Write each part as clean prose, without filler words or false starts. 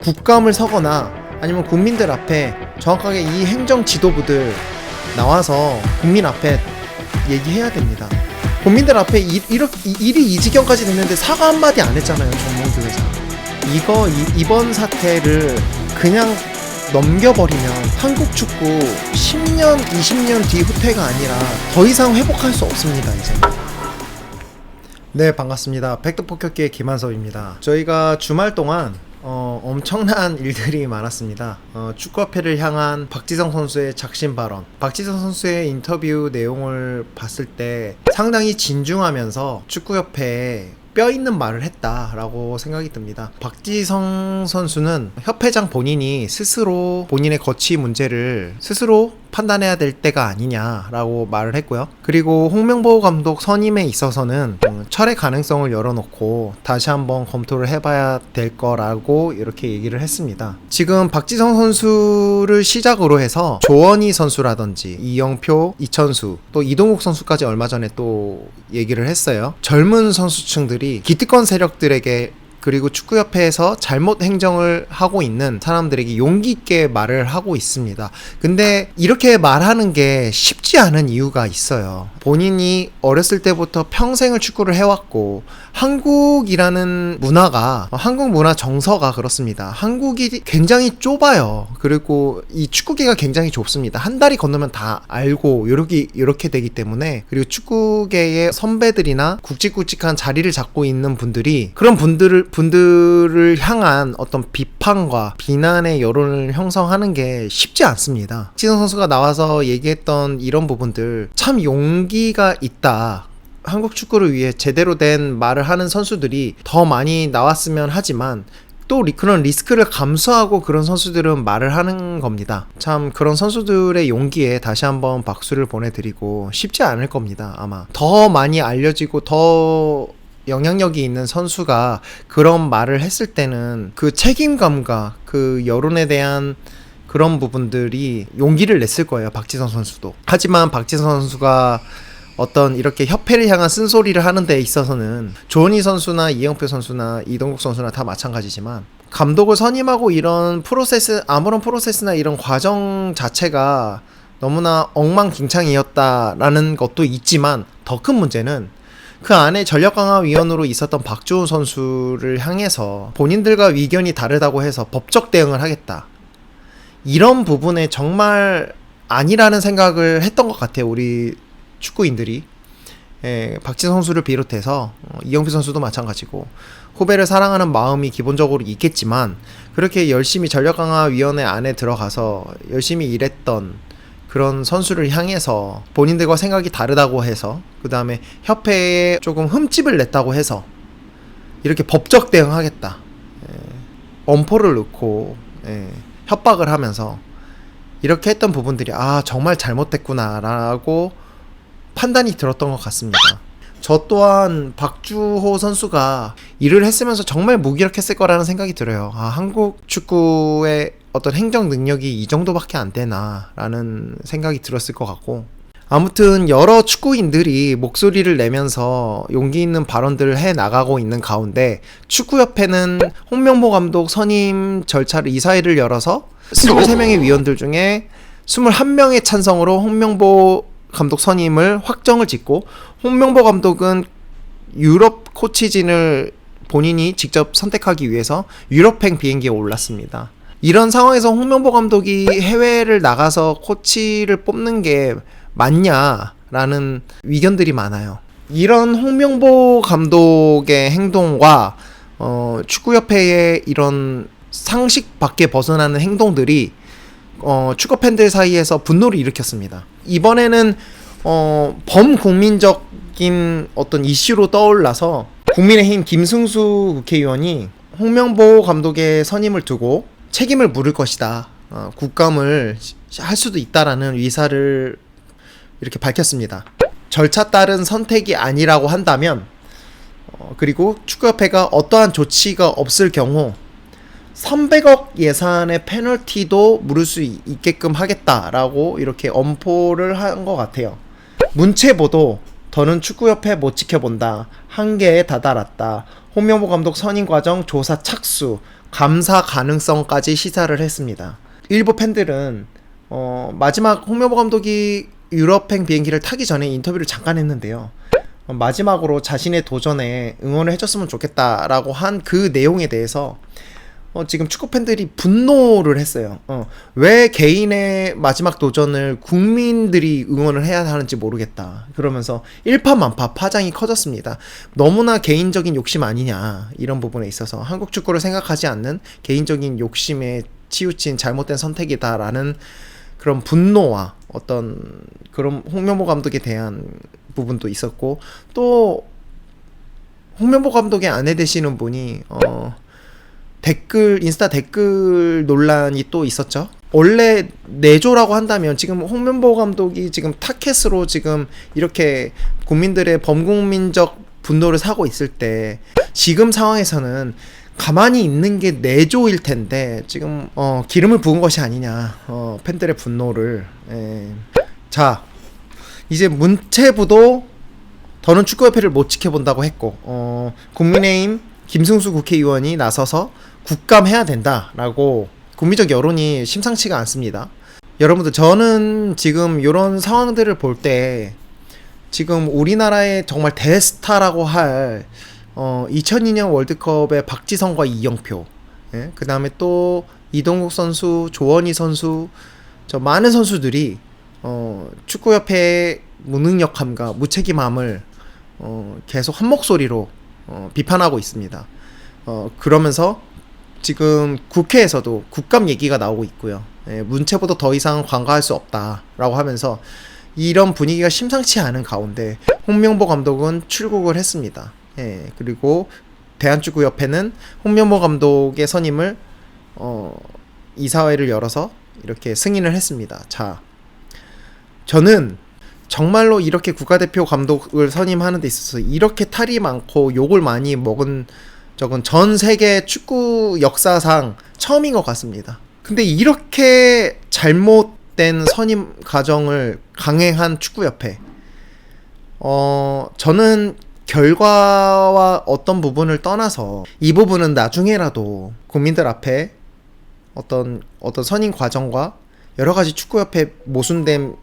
국감을 서거나 아니면 국민들 앞에 정확하게 이 행정 지도부들 나와서 국민 앞에 얘기해야 됩니다. 국민들 앞에 일이 이 지경까지 됐는데 사과 한마디 안 했잖아요, 정몽규 회장. 이번 사태를 그냥 넘겨버리면 한국 축구 10년, 20년 뒤 후퇴가 아니라 더 이상 회복할 수 없습니다, 이제. 네, 반갑습니다. 백두폭격기의 김한섭입니다. 저희가 주말 동안 엄청난 일들이 많았습니다. 축구협회를 향한 박지성 선수의 작심 발언. 박지성 선수의 인터뷰 내용을 봤을 때 상당히 진중하면서 축구협회에 뼈 있는 말을 했다라고 생각이 듭니다. 박지성 선수는 협회장 본인이 스스로 본인의 거취 문제를 스스로 판단해야 될 때가 아니냐라고 말을 했고요. 그리고 홍명보 감독 선임에 있어서는 철회 가능성을 열어놓고 다시 한번 검토를 해봐야 될 거라고 이렇게 얘기를 했습니다. 지금 박지성 선수를 시작으로 해서 조원희 선수라든지 이영표, 이천수, 또 이동국 선수까지 얼마 전에 또 얘기를 했어요. 젊은 선수층들이 기득권 세력들에게 그리고 축구협회에서 잘못 행정을 하고 있는 사람들에게 용기 있게 말을 하고 있습니다. 근데 이렇게 말하는 게 쉽지 않은 이유가 있어요. 본인이 어렸을 때부터 평생을 축구를 해왔고 한국이라는 문화가 한국 문화 정서가 그렇습니다. 한국이 굉장히 좁아요. 그리고 이 축구계가 굉장히 좁습니다. 한 다리 건너면 다 알고 이렇게 되기 때문에, 그리고 축구계의 선배들이나 굵직굵직한 자리를 잡고 있는 분들이 그런 분들을 향한 어떤 비판과 비난의 여론을 형성하는 게 쉽지 않습니다. 박지성 선수가 나와서 얘기했던 이런 부분들 참 용기가 있다. 한국 축구를 위해 제대로 된 말을 하는 선수들이 더 많이 나왔으면 하지만 또 그런 리스크를 감수하고 그런 선수들은 말을 하는 겁니다. 참 그런 선수들의 용기에 다시 한번 박수를 보내드리고, 쉽지 않을 겁니다. 아마 더 많이 알려지고 더 영향력이 있는 선수가 그런 말을 했을 때는 그 책임감과 그 여론에 대한 그런 부분들이 용기를 냈을 거예요, 박지성 선수도. 하지만 박지성 선수가 어떤 이렇게 협회를 향한 쓴소리를 하는 데 있어서는 조은희 선수나 이영표 선수나 이동국 선수나 다 마찬가지지만, 감독을 선임하고 이런 아무런 프로세스나 이런 과정 자체가 너무나 엉망진창이었다라는 것도 있지만, 더 큰 문제는 그 안에 전력강화위원으로 있었던 박주호 선수를 향해서 본인들과 의견이 다르다고 해서 법적 대응을 하겠다, 이런 부분에 정말 아니라는 생각을 했던 것 같아요, 우리 축구인들이. 박지성 선수를 비롯해서 이영표 선수도 마찬가지고 후배를 사랑하는 마음이 기본적으로 있겠지만, 그렇게 열심히 전력강화위원회 안에 들어가서 열심히 일했던 그런 선수를 향해서 본인들과 생각이 다르다고 해서, 그 다음에 협회에 조금 흠집을 냈다고 해서 이렇게 법적 대응하겠다, 엄포를 넣고 협박을 하면서 이렇게 했던 부분들이 정말 잘못됐구나 라고 판단이 들었던 것 같습니다. 저 또한 박주호 선수가 일을 했으면서 정말 무기력했을 거라는 생각이 들어요. 한국 축구의 어떤 행정 능력이 이 정도밖에 안 되나 라는 생각이 들었을 것 같고, 아무튼 여러 축구인들이 목소리를 내면서 용기 있는 발언들을 해나가고 있는 가운데, 축구협회는 홍명보 감독 선임 절차를 이사회를 열어서 23명의 위원들 중에 21명의 찬성으로 홍명보 감독 선임을 확정을 짓고, 홍명보 감독은 유럽 코치진을 본인이 직접 선택하기 위해서 유럽행 비행기에 올랐습니다. 이런 상황에서 홍명보 감독이 해외를 나가서 코치를 뽑는 게 맞냐라는 의견들이 많아요. 이런 홍명보 감독의 행동과 축구협회의 이런 상식 밖에 벗어나는 행동들이 축구 팬들 사이에서 분노를 일으켰습니다. 이번에는 범국민적인 어떤 이슈로 떠올라서 국민의힘 김승수 국회의원이 홍명보 감독의 선임을 두고 책임을 물을 것이다, 국감을 할 수도 있다라는 의사를 이렇게 밝혔습니다. 절차 따른 선택이 아니라고 한다면, 그리고 축구협회가 어떠한 조치가 없을 경우 300억 예산의 페널티도 물을 수 있게끔 하겠다라고 이렇게 엄포를 한 것 같아요. 문체보도 더는 축구협회 못 지켜본다, 한계에 다다랐다, 홍명보 감독 선임 과정 조사 착수, 감사 가능성까지 시사를 했습니다. 일부 팬들은 마지막 홍명보 감독이 유럽행 비행기를 타기 전에 인터뷰를 잠깐 했는데요. 마지막으로 자신의 도전에 응원을 해줬으면 좋겠다라고 한 그 내용에 대해서 지금 축구 팬들이 분노를 했어요. 왜 개인의 마지막 도전을 국민들이 응원을 해야 하는지 모르겠다. 그러면서 일파만파 파장이 커졌습니다. 너무나 개인적인 욕심 아니냐, 이런 부분에 있어서 한국 축구를 생각하지 않는 개인적인 욕심에 치우친 잘못된 선택이다라는 그런 분노와 어떤 그런 홍명보 감독에 대한 부분도 있었고, 또 홍명보 감독의 아내 되시는 분이 인스타 댓글 논란이 또 있었죠. 원래 내조라고 한다면 지금 홍명보 감독이 지금 타켓으로 지금 이렇게 국민들의 범국민적 분노를 사고 있을 때, 지금 상황에서는 가만히 있는 게 내조일 텐데 지금 기름을 부은 것이 아니냐, 팬들의 분노를. 자, 이제 문체부도 더는 축구협회를 못 지켜본다고 했고, 국민의힘 김승수 국회의원이 나서서 국감해야 된다라고, 국민적 여론이 심상치가 않습니다. 여러분들, 저는 지금 이런 상황들을 볼 때 지금 우리나라의 정말 대스타라고 할 2002년 월드컵의 박지성과 이영표, 그 다음에 또 이동국 선수, 조원희 선수, 저 많은 선수들이 축구협회의 무능력함과 무책임함을 계속 한 목소리로 비판하고 있습니다. 그러면서 지금 국회에서도 국감 얘기가 나오고 있고요. 문체부도 더 이상 관과할 수 없다라고 하면서 이런 분위기가 심상치 않은 가운데 홍명보 감독은 출국을 했습니다. 그리고 대한축구협회는 홍명보 감독의 선임을 이사회를 열어서 이렇게 승인을 했습니다. 자, 저는 정말로 이렇게 국가대표 감독을 선임하는 데 있어서 이렇게 탈이 많고 욕을 많이 먹은 적은 전 세계 축구 역사상 처음인 것 같습니다. 근데 이렇게 잘못된 선임 과정을 강행한 축구협회, 저는 결과와 어떤 부분을 떠나서 이 부분은 나중에라도 국민들 앞에 어떤 선임 과정과 여러 가지 축구협회 모순된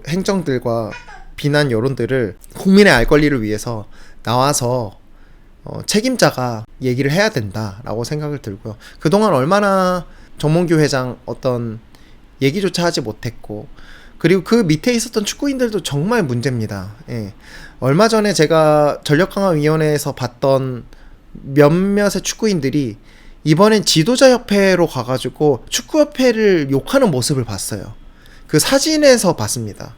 행정들과 비난 여론들을 국민의 알 권리를 위해서 나와서 책임자가 얘기를 해야 된다라고 생각을 들고요. 그동안 얼마나 정몽규 회장 어떤 얘기조차 하지 못했고, 그리고 그 밑에 있었던 축구인들도 정말 문제입니다. 얼마 전에 제가 전력강화위원회에서 봤던 몇몇의 축구인들이 이번엔 지도자협회로 가가지고 축구협회를 욕하는 모습을 봤어요. 그 사진에서 봤습니다.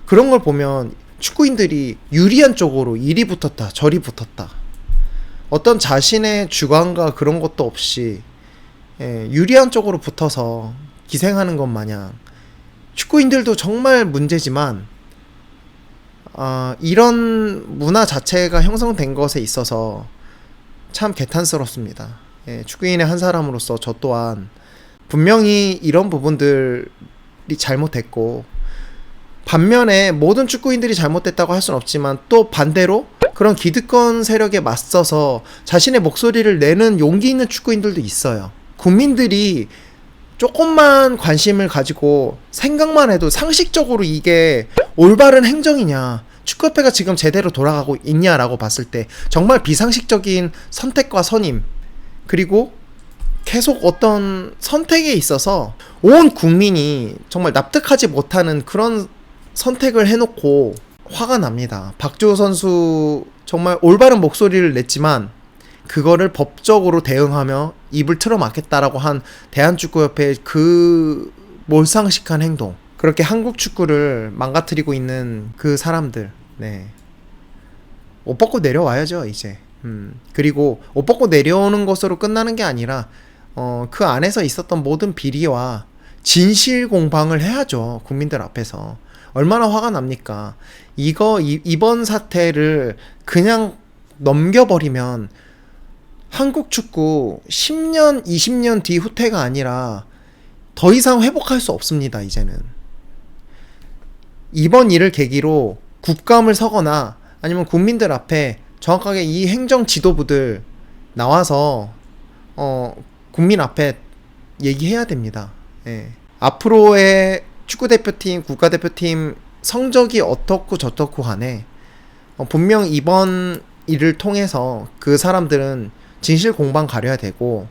그런 걸 보면 축구인들이 유리한 쪽으로 이리 붙었다 저리 붙었다, 어떤 자신의 주관과 그런 것도 없이 유리한 쪽으로 붙어서 기생하는 것 마냥, 축구인들도 정말 문제지만 이런 문화 자체가 형성된 것에 있어서 참 개탄스럽습니다. 축구인의 한 사람으로서 저 또한 분명히 이런 부분들이 잘못됐고, 반면에 모든 축구인들이 잘못됐다고 할 수는 없지만 또 반대로 그런 기득권 세력에 맞서서 자신의 목소리를 내는 용기 있는 축구인들도 있어요. 국민들이 조금만 관심을 가지고 생각만 해도 상식적으로 이게 올바른 행정이냐, 축구협회가 지금 제대로 돌아가고 있냐라고 봤을 때 정말 비상식적인 선택과 선임, 그리고 계속 어떤 선택에 있어서 온 국민이 정말 납득하지 못하는 그런 선택을 해놓고 화가 납니다. 박주호 선수 정말 올바른 목소리를 냈지만 그거를 법적으로 대응하며 입을 틀어막겠다라고 한 대한축구협회의 그 몰상식한 행동, 그렇게 한국 축구를 망가뜨리고 있는 그 사람들, 옷 벗고 내려와야죠 이제. 그리고 옷 벗고 내려오는 것으로 끝나는 게 아니라 그 안에서 있었던 모든 비리와 진실 공방을 해야죠. 국민들 앞에서. 얼마나 화가 납니까? 이번 사태를 그냥 넘겨버리면 한국 축구 10년, 20년 뒤 후퇴가 아니라 더 이상 회복할 수 없습니다. 이제는. 이번 일을 계기로 국감을 서거나 아니면 국민들 앞에 정확하게 이 행정 지도부들 나와서 국민 앞에 얘기해야 됩니다. 예. 앞으로의 축구대표팀, 국가대표팀 성적이 어떻고 저떻고 간에 분명 이번 일을 통해서 그 사람들은 진실 공방 가려야 되고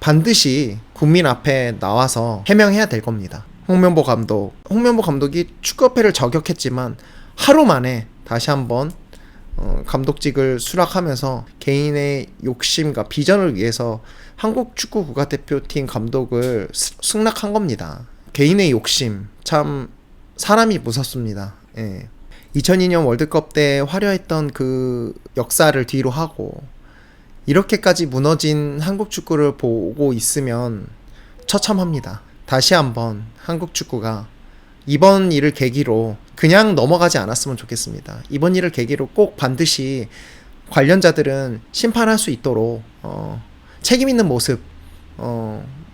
반드시 국민 앞에 나와서 해명해야 될 겁니다. 홍명보 감독이 축구협회를 저격했지만 하루 만에 다시 한번 감독직을 수락하면서 개인의 욕심과 비전을 위해서 한국 축구 국가대표팀 감독을 승낙한 겁니다. 개인의 욕심, 참 사람이 무섭습니다. 예. 2002년 월드컵 때 화려했던 그 역사를 뒤로 하고 이렇게까지 무너진 한국 축구를 보고 있으면 처참합니다. 다시 한번 한국 축구가 이번 일을 계기로 그냥 넘어가지 않았으면 좋겠습니다. 이번 일을 계기로 꼭 반드시 관련자들은 심판할 수 있도록 책임 있는 모습,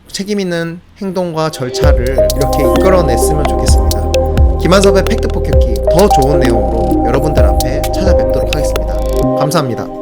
책임 있는 행동과 절차를 이렇게 이끌어냈으면 좋겠습니다. 김한섭의 팩트 폭격기 더 좋은 내용으로 여러분들 앞에 찾아뵙도록 하겠습니다. 감사합니다.